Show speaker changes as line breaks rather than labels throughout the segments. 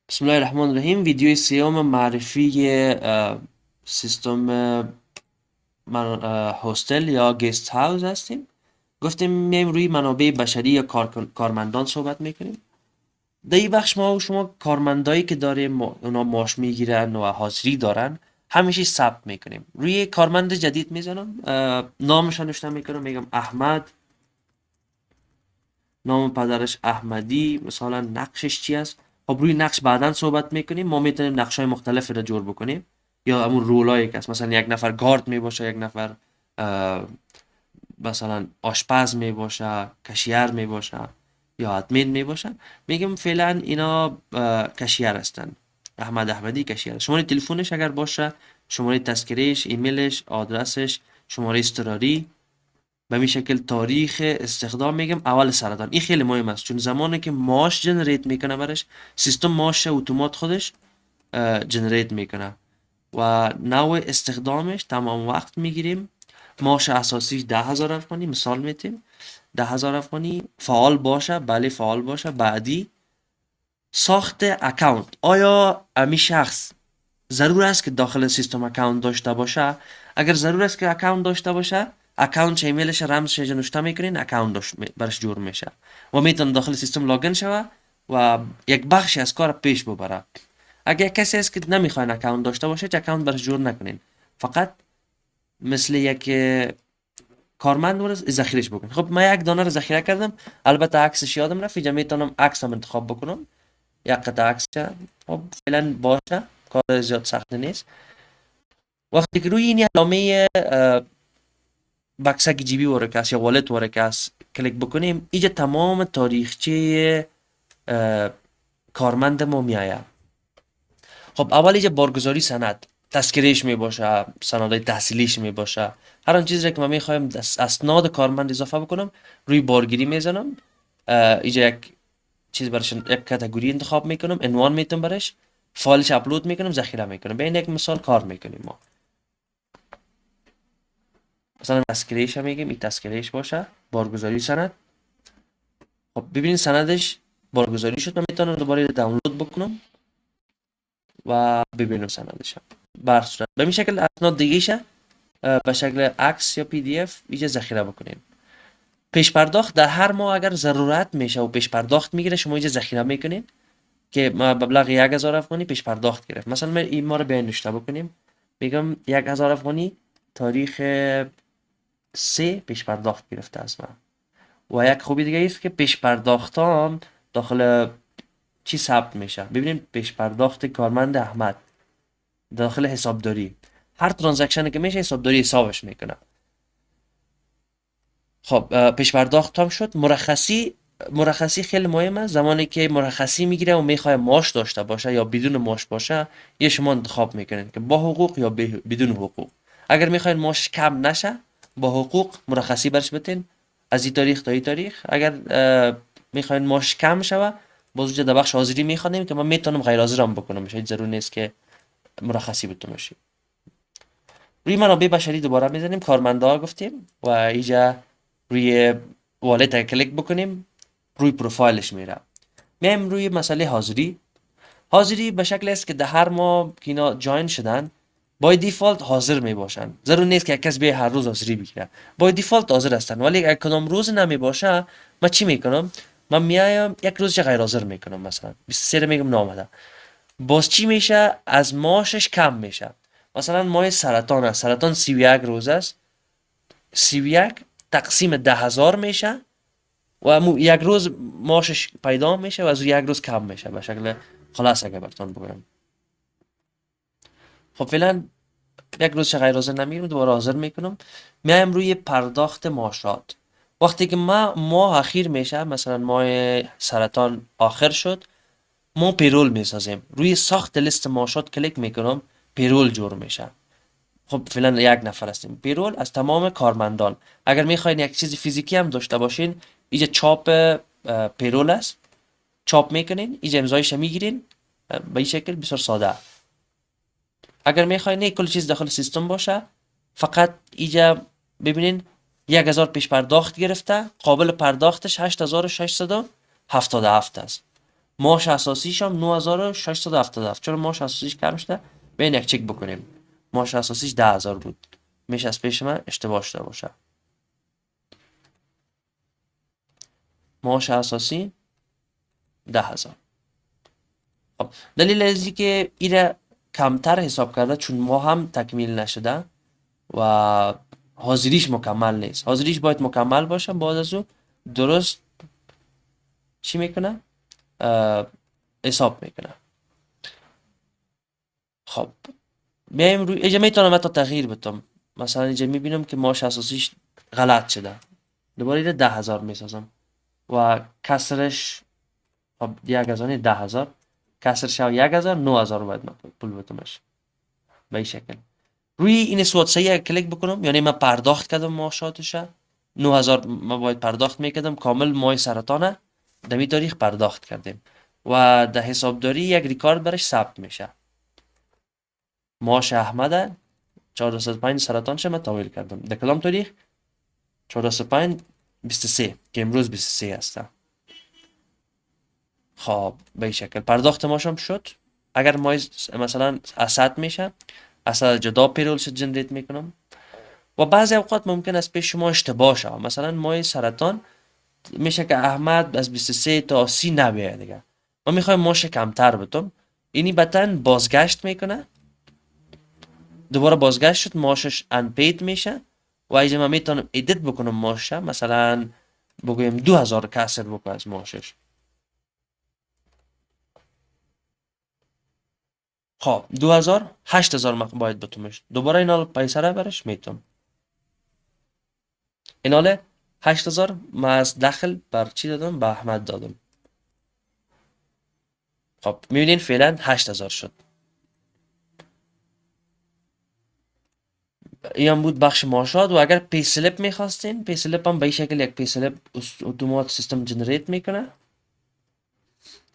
بسم الله الرحمن الرحیم. ویدیوی سیوم معرفی سیستم هاستل یا گست هاوس هستیم. گفتیم میایم روی منابع بشری یا کارمندان صحبت میکنیم. در این بخش ما و شما کارمندایی که داریم اونا معاش میگیرن و حاضری دارن همیشه ثبت میکنیم. روی کارمند جدید میزنم، نامش نوشته میکنم، میگم احمد، نام پدرش احمدی، مثلا نقشش چی است. خب روی نقش بعدا صحبت میکنیم. ما میتونیم نقش های مختلفی رو جور بکنیم یا همون رولایی که است. مثلا یک نفر گارد میباشه، یک نفر مثلا آشپز میباشه، کشیر میباشه یا ادمین میباشه. میگم فعلا اینا کشیر هستن. احمد احمدی کشیر. شماره تلفنش اگر باشه، شماره تذکرهش، ایمیلش، آدرسش، شماره اضطراری، به این شکل تاریخ استخدام میگم اول سرطان. این خیلی مهم است چون زمانی که ماش جنریت میکنه برش سیستم ماش اتومات خودش جنریت میکنه و نوع استخدامش تمام وقت میگیریم. ماش اساسیش 10,000 افغانی مثال میتیم، 10,000 افغانی. فعال باشه، بله فعال باشه. بعدی ساخت اکاونت. آیا امی شخص ضرور است که داخل سیستم اکاونت داشته باشه؟ اگر ضرور است که اکاونت داشته باشه، اکاونت ایمیلش رمزش نوشته میکنین، اکاونت برش جور میشه و میتونه داخل سیستم لاگین شوه و یک بخشی از کار پیش ببره. اگر کسی است که نمیخواین اکاونت داشته باشه، اکاونت برش جور نکنین، فقط مثل یک کارمند رو ذخیرش بکن. خب من یک دانه رو ذخیره کردم، البته عکسش یادم رفت. اینجا میتونم عکس هم انتخاب بکنم، یک قطعه عکس. خب فعلا باشه، کار زیاد سخت نیست. وقتی که روی این علامه بکسک جیبی ورکاس یا والت ورکاس کلیک بکنیم، اینجا تمام تاریخچه کارمند ما میآید. خب اول اینجا بارگذاری سند، تذکرهش می باشه، سندای تحصیلیش می باشه، هر آن چیزی که ما میخوایم اسناد کارمند اضافه بکنم. روی بارگیری میزنم، اینجا یک چیز برش، یک کاتگوری انتخاب میکنم، عنوان میتونم برش، فایلش اپلود میکنم، ذخیره میکنم. به این یک مثال کار میکنیم ما. مثلا تذکرهش هم میگیم این تذکرهش باشه، بارگذاری سند. خب ببینید سندش بارگذاری شد. من میتونم دوباره دانلود بکنم و ببینم سندش هم. بر صورت به این شکل اسناد دیگه به شکل عکس یا پی دی اف اینجا ذخیره بکنیم. پیش پرداخت در هر ماه اگر ضرورت میشه و پیش پرداخت میگیره، شما اینجا ذخیره میکنین که ما مبلغ 1,000 افغانی پیش پرداخت گرفت. مثلا ما این ما رو بیان نوشته بکنیم، میگم 1,000 افغانی تاریخ 3 پیش پرداخت گرفته از من. و یک خوبی دیگه است که پیش پرداختان داخل چی ثبت میشه. ببینیم پیش پرداخت کارمند احمد داخل حسابداری، هر ترانزکشنی که میشه حسابداری حسابش میکنه. خب پیش پرداخت هم شد. مرخصی خیلی مهم است. زمانی که مرخصی میگیره و میخواد معاش داشته باشه یا بدون معاش باشه، یه شما انتخاب میکنین که با حقوق یا بدون حقوق. اگر میخواین معاش کم نشه، با حقوق مرخصی برش بتین از این تاریخ تا این تاریخ. اگر میخواین معاش کم شوه، باز در بخش حاضری میخوانیم که من میتونم غیر حاضر هم بکنم، هیچ ضرور نیست که مرخصی بتون باشی. روی منابع بشری دوباره میزنیم، کارمندا گفتیم و اینجا روی والت کلیک بکنیم، روی پروفایلش میره. میایم روی مسئله حاضری. حاضری به شکل است که در هر ماه که اینا جاین شدن، بای دیفالت حاضر می باشن. ضرور نیست که یک کس به هر روز حاضری بگیره، بای دیفالت حاضر هستن. ولی اگر کدام روز نمی باشه، من چی میکنم؟ من میایم یک روزش غیر حاضر میکنم، مثلا 23 میگم نامده. باز چی میشه؟ از ماشش کم میشه. مثلا ماه سرطان است، سرطان 31 روز است، 31 تقسیم 10,000 میشه و یک روز ماشش پیدا میشه و از یک روز کم میشه به شکل خلاصه که براتون بگم. خب فعلا یک روز غیر حاضر نمیگیرم، دوباره حاضر میکنم. میایم روی پرداخت معاشات. وقتی که ماه اخیر میشه، مثلا ماه سرطان آخر شد، ما پیرول میسازیم. روی ساخت لیست معاشات کلیک میکنم، پیرول جور میشه. خب فعلا یک نفر هستیم. پیرول از تمام کارمندان. اگر میخواین یک چیز فیزیکی هم داشته باشین، اینجا چاپ پیرول است، چاپ میکنین، اینجا امضایش میگیرین به این شکل بسیار ساده. اگر میخواین نه کل چیز داخل سیستم باشه، فقط اینجا ببینین 1,000 پیش پرداخت گرفته، قابل پرداختش 8,677 است. معاش اساسیش هم 9677. چرا معاش اساسیش کم شده؟ بیاین یک چک بکنیم. معاش اساسیش 10000 بود. میشه از پیش من اشتباه شده باشه. معاش اساسی 10000. خب دلیل از اینه که ایره کمتر حساب کرده چون ما هم تکمیل نشده و حاضریش مکمل نیست. حاضریش باید مکمل باشه. بعد از او درست چی میکنه؟ حساب میکنه. خب بیایم روی اینجا میتونم حتی تغییر بدم. مثلا اینجا میبینم که معاش اساسیش غلط شده. دوباره اینو 10000 میسازم و کسرش خب 1000 کسرش 1000 9000 باید من پول بدمش به این شکل. روی این سوادسایی کلیک بکنم یعنی من پرداخت کردم معاشاتش 9000 ما باید پرداخت میکردم کامل ماه سرطانه دمی تاریخ پرداخت کردیم و در حسابداری یک ریکارد برش ثبت میشه. معاش احمد 405 سرطان شما تحویل کردم. در کدام تاریخ؟ 405 23 که امروز 23 هستم. خب به این شکل پرداخت ماشم شد. اگر ماه مثلا اسد میشه اسد جدا پیرول شد جنریت میکنم و بعضی اوقات ممکن است پیش شما اشتباه شه. مثلا ماه سرطان میشه که احمد از 23 تا 30 نبیه دیگه. ما میخوایم ماش کمتر بدم. اینی بتن بازگشت میکنه. دوباره بازگشت شد ماشش انپید میشه و اینجا من میتونم ادیت بکنم ماشه. مثلا بگویم 2000 کسر بکنم از ماشش. خب 2000 8000 باید بتومش. دوباره اینال پیسره برش میتونم. ایناله 8000 ما از دخل بر چی دادم؟ به احمد دادم. خب میبینین فعلا 8000 شد. این هم بود بخش معاشات. و اگر پی سلیپ میخواستین پی سلیپ هم به این شکل یک پی سلیپ اتومات سیستم جنریت میکنه.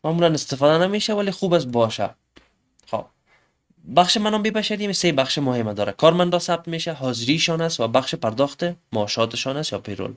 معمولا استفاده نمیشه ولی خوب است باشه. خب بخش منابع بشری سه بخش مهم داره. کارمندا ثبت میشه، حاضریشان است و بخش پرداخت معاشاتشان است یا پیرول.